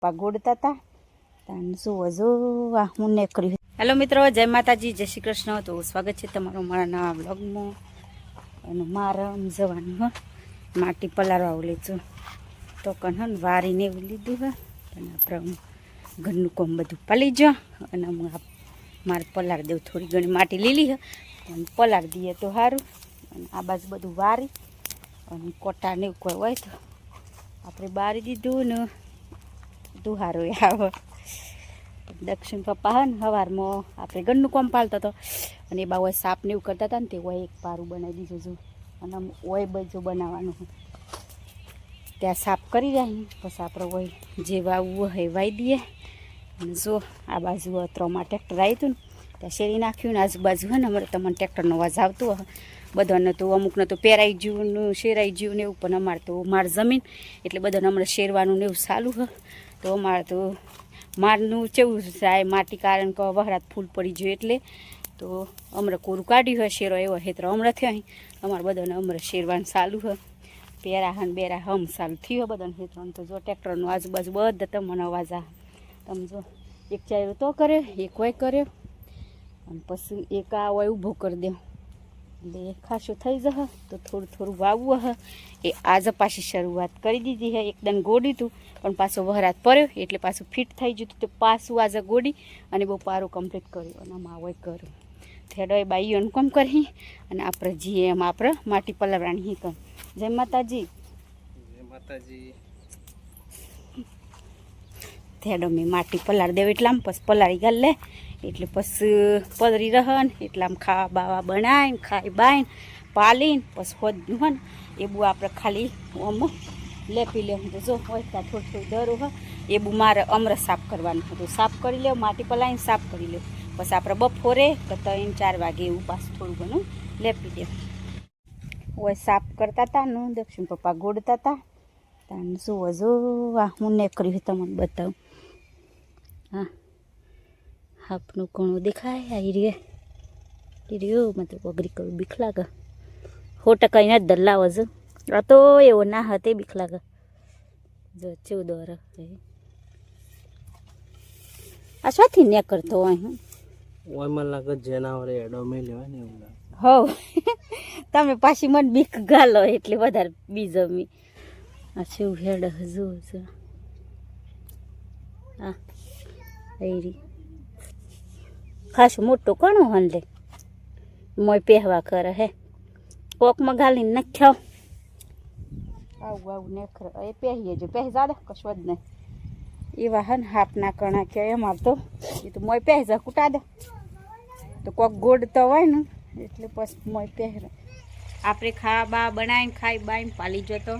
પાગોડતા હતા તાન શું હજુ હું ને કર્યું. હેલો મિત્રો, જય માતાજી, જય શ્રી કૃષ્ણ. તો સ્વાગત છે તમારું મારા નવા બ્લોગમાં. અને મારા જવાનું માટી પલાળવા આવું લીધું તો કન વારીને એવું લીધું હોય અને આપણે ઘરનું કોમ બધું પલી ગયો અને હું મારે પલાળ દેવું. થોડી ઘણી માટી લીલી હોય અને પલાળ દઈએ તો સારું. અને આ બાજુ બધું વારી અને કોટા ને કોઈ હોય તો આપણે બારી દીધું ને દુહારો આવે. દક્ષિણ પપ્પા હે ને સવારમાં આપણે ઘરનું કોમ પાલતો હતો અને એ બા હોય સાપ ને એવું કરતા હતા ને તે હોય એક પારું બનાવી દીધું છું અને આમ હોય બધું બનાવવાનું ત્યાં સાફ કરી રહ્યા. પછી આપણે હોય જે વાવવું હોય વાવી દઈએ. અને જો આ બાજુ અત્રોમાં ટ્રેક્ટર આવ્યું હતું ને ત્યાં શેરી નાખ્યું ને આજુબાજુ હે ને અમારે તમને ટ્રેક્ટરનો અવાજ આવતો હોય બધાને તો અમુકને તો પહેરાઈ ગયું ને શેરાઈ ગયું ને એવું. પણ અમારે તો માર જમીન એટલે બધાને હમણાં શેરવાનું ને એવું ચાલુ હોય તો અમારે તો મારનું કેવું થાય માટી કારણ કે વહરાત ફૂલ પડી ગયું એટલે તો હમણાં કોરું કાઢ્યું હોય શેરો એવો હેતરો હમણાં થયો અહીં અમારે બધાને હમણાં શેરવાનું ચાલુ હોય. પેરા હન બેરા હમ ચાલુ થયો બધાને હેતરોને. તો જો ટ્રેક્ટરનું આજુબાજુ બધા તમને અવાજ આ તમે જો એક ચાયરો તો કર્યો એક હોય કર્યો અને પછી એક આ હોય ઊભો કરી દે એટલે ખાસું થઈ જશે. તો થોડું થોડું વાવવું હ એ આજે પાછી શરૂઆત કરી દીધી હે. એકદમ ગોડી હતું પણ પાછો વહરાત પડ્યો એટલે પાછું ફિટ થઈ ગયું તો પાછું આજે ગોડી અને બહુ પારું કમ્પ્લીટ કર્યું અને આમાં હોય કર્યું થેડો એ બાઈઓને કોમ કરી અને આપણે જીએ એમ આપણે માટી પલાવવાની હી કમ. જય માતાજી. જય માતાજી. થેડો મેં માટી પલાળી દેવ એટલે આમ પછી પલાળી ગાલ લે એટલે પછી પદરી રહે ને એટલે આમ ખાવા બાવા બનાવીને ખાઈ બાઈને પાલીને પછી હોદનું હોય ને એ બું આપણે ખાલી આમ લેપી લેવું. તો જો હોય ત્યાં થોડું થોડું દરું હોય એ બું મારે અમરસ સાફ કરવાનું હતું. સાફ કરી લેવું માટી પલાળીને સાફ કરી લેવું. પછી આપણે બપોરે તો 3-4 વાગે એવું પાછું થોડું ઘણું લેપી દેવું. હોય સાફ કરતા હતા ને દક્ષિણ પપ્પા ગોડતા હતા તાન શું હજુ હું ને કર્યું તમને બતાવું. હા આપનું કોણું દેખાય આવી રહ્યો મતલબ અઘરી કરું બીક લાગે. 100% નથી દલ્લાવ હજુ આ તો એવો ના હતે બીક લાગે. જો 14 આ શાથી ને કરતો હોય ઓય મને લાગે જેનાવરે એડો મે લેવાય ને એવું લાગે. હવ તમે પાછી મને બીક ગાલો એટલે વધારે બીજો મી આ શું હેડ હજુ હા એરી ખાસું મોટું કોણું હંલે મોય પહેવા કરે હે કોકમાં ગાલીને નાખ્યો આવું આવું નેખર એ પહેરીએ જો પહેરી જાદે કશું જ નહીં એવા હે ને હાપના કણા કે એમાં તો એ તો મોય પહેરી જા કૂટા દે તો કોક ગોડતો હોય ને એટલે પછી મોય પહેરે. આપણે ખાવા બા બનાવીને ખાઈ બાઈને પાલી જતો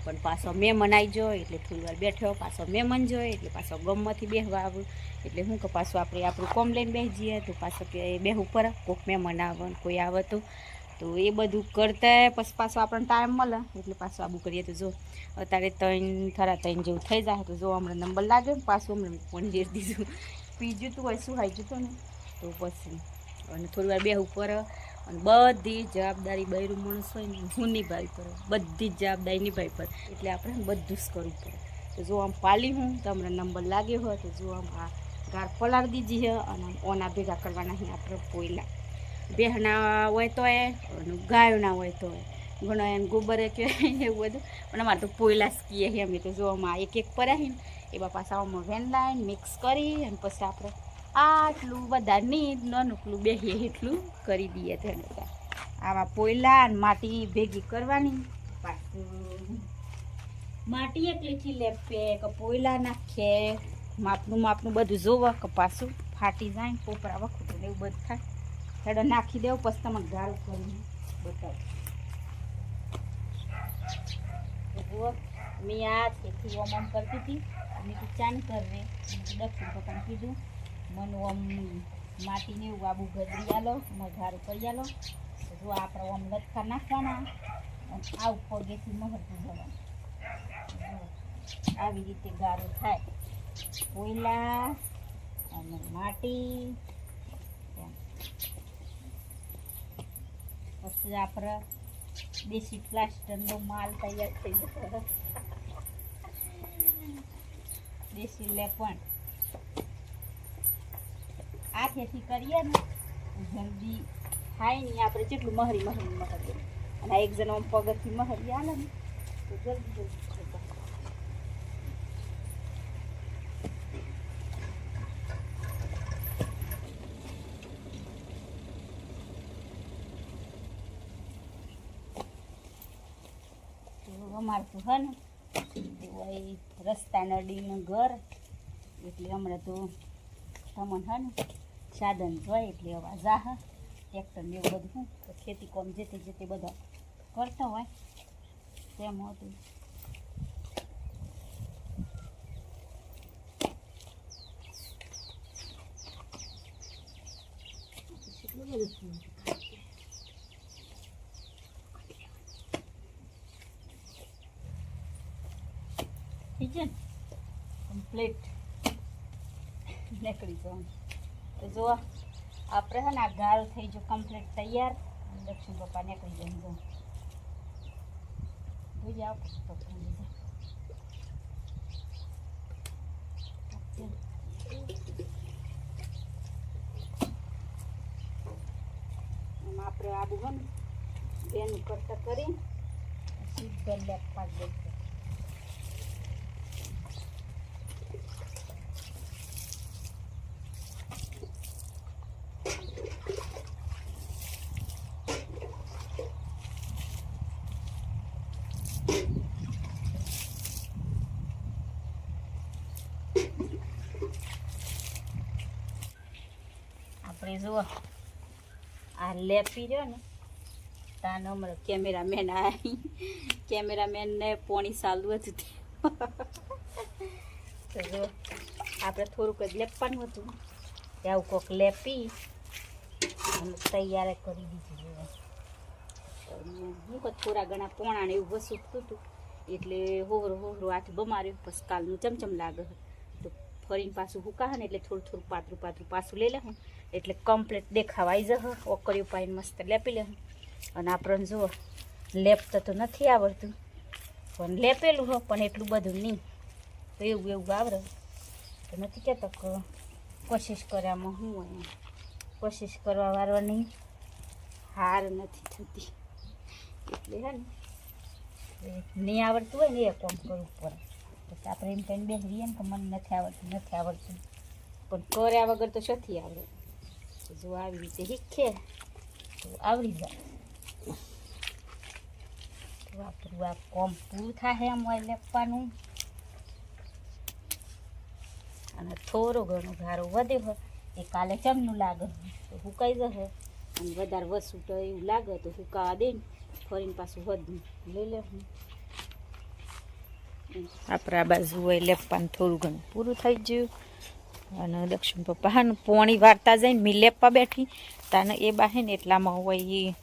પણ પાછો મહેમાન આવી ગયો એટલે થોડી વાર બેઠો પાછો મહેમાન જોયો એટલે પાછો ગમમાંથી બેસવા આવું એટલે શું કે પાછું આપણે આપણું કોમ લઈને બેસી જઈએ તો પાછો કે બેસવું પડે કોઈક મહેમાન આવે કોઈ આવે તો એ બધું કરતા પછી પાછો આપણને ટાઈમ મળે એટલે પાછું આબુ કરીએ. તો જો અત્યારે 3 જેવું થઈ જાય તો જો હમણાં નંબર લાગ્યો ને પાછું હમણાં ફોન જેર દીધું પી જતું હોય શું હાઈ જતું ને તો પછી અને થોડી વાર બેસવું પડે અને બધી જવાબદારી બૈરું માણસ હોય ને હું નિભાવી પડે બધી જ જવાબદારી નિભાવી પડે એટલે આપણે બધું જ કરવું પડે. તો જો આમ પાલી હું તો હમણાં નંબર લાગ્યો હોય તો જો આમ આ ગાળ પલાળી દીધી છે અને ઓના ભેગા કરવાના અહીં આપણે પોયલા બેહના હોય તો અને ગાયોના હોય તો ઘણા એને ગોબરે કે એવું બધું પણ અમારે તો પોયલા જ કીએ અમે તો જો આમાં એક પર આવીને એવા પાછા આમાં વેનલાઈન મિક્સ કરી અને પછી આપણે આટલું બધા નહીં નાનકલું બેસીએ એટલું કરી દઈએ. તેને આવા પોયલા અને માટી ભેગી કરવાની પાછું માટી એટલીથી લેપે કે પોયલા નાખે માપનું બધું જોવે કે પાછું ફાટી જાય ને કોપરા વખતું એવું બધું થાય. હેડો નાખી દેવું પછી તમે ગાળ કરીને બતાવો. મેં આ ખેતી ઓમ કરતી હતી મેં કીધું ચાન કરવે દક્ષિણ પપ્પાને કીધું મને ઓમ માટીને એવું આબુ ગદરી આલો મઘારું કરી આલો. જો આપણે ઓમ લટકા નાખવાના આવું પગેથી મહરતું જવાનું આવી રીતે ગારો થાય કોયલા અને માટી પછી આપણે દેશી પ્લાસ્ટરનો માલ તૈયાર થઈ જતો દેશી લેપણ આથેથી કરીએ ને જલ્દી થાય નહીં. આપણે જેટલું મહરી મહરીએ અને આ એક જણ આમ પગથી મહરી આલે ને તો જલ્દી જલ્દી થઈ જાય. અમારે તો હે ને એ રસ્તા નડીનું ઘર એટલે હમણાં તો તમને હે ને સાધન હોય એટલે હવે જાહ ટ્રેક્ટર ને એવું બધું તો ખેતી કામ જેતે બધા કરતા હોય તેમ હતું. કેટલું બધું થઈ જાય ને કમ્પ્લીટ નીકળી જવાનું. તો જો આપણે હે ને આ ગાળો થઈ જો કમ્પ્લીટ તૈયાર. દક્ષિણ પપ્પા નીકળી જાય જો જોઈ જાઓ આપણે આબુ હોય ને બેનું કરતા કરી સીધો લેપ પાડી દે. આપણે જુઓ આ લેપી રહ્યો ને તાનો હમણાં કેમેરામેન આવી કેમેરામેનને પોણી ચાલુ હતું તો જો આપણે થોડુંક જ લેપવાનું હતું આવું કોક લેપી અને તૈયાર કરી દીધું. હું થોડા ઘણા પોણાને એવું વસૂકતું હતું એટલે હોહરું હાથ બમાર્યું. પછી કાલનું ચમચમ લાગે તો ફરીને પાછું હુકા ને એટલે થોડું પાતળું પાછું લઈ લેવું એટલે કમ્પ્લીટ દેખાવાઈ જશે. ઓકરી પાઈને મસ્ત લેપી લેવું. અને આપણને જુઓ લેપતા તો નથી આવડતું પણ લેપેલું હો પણ એટલું બધું નહીં તો એવું આવડે તો નથી કહેતો કે કોશિશ કરવામાં શું હોય કોશિશ કરવા વાળવાની હાર નથી થતી એટલે હે ને નહીં આવડતું હોય ને એ કામ કરવું પડે. પછી આપણે એમ કહીને બેસી ને કે મને નથી આવડતું પણ કર્યા વગર તો શોથી આવડે. જો આવી રીતે શીખે તો આવડી જાય. તો આપણું આ કોમ પૂરું થાય એમ હોય લેપવાનું. અને થોડો ઘણો ગારો વધે હોય એ કાલે ચમનું લાગે તો સુકાઈ જશે. અને વધારે વસું તો એવું લાગે તો સુકાવા દે ને ફરીને પાછું વધુ લઈ લેવું. આપણે આ બાજુ હોય લેપવાનું થોડું ઘણું પૂરું થઈ ગયું. અને દક્ષિણ પપ્પા હા પોણી વારતા જઈને મેં લેપવા બેઠી તાને એ બાહે ને એટલામાં હોય એ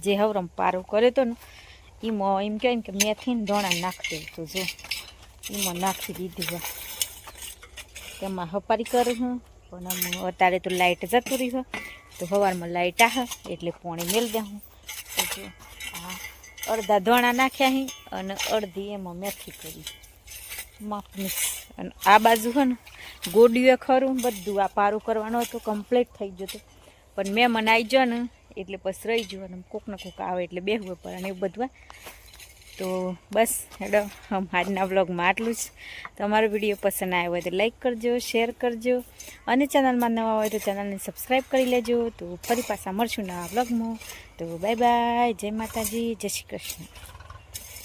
જે હવરમ પારો કર્યો હતો ને એમાં એમ કહેવાય ને કે મેથી ને દોણા નાખી દઉં તો જો એમાં નાખી દીધું હોય તેમાં હપારી કરું હું. પણ અત્યારે તો લાઇટ જતું રહ્યું તો સવારમાં લાઇટ આવે એટલે પોણી મેળ દે હું. તો જો આ અડધા દોણા નાખ્યા હી અને અડધી એમાં મેથી કરી માપ મિક્સ. અને આ બાજુ હોય ને ગોડીએ ખરું બધું આ પારું કરવાનું હતું કમ્પ્લીટ થઈ જતું પણ મેં મને આવી ગયો ને એટલે પછી રહી ગયું. અને કોક ને કોક આવે એટલે બેહવું પડે અને એવું બધું. તો બસ હેડો આજના વ્લોગમાં આટલું જ. તમારો વિડીયો પસંદ આવ્યો હોય તો લાઈક કરજો, શેર કરજો અને ચેનલમાં નવા હોય તો ચેનલને સબસ્ક્રાઈબ કરી લેજો. તો ફરી પાછા મળશું નવા વ્લોગમાં. તો બાય બાય, જય માતાજી, જય શ્રી કૃષ્ણ.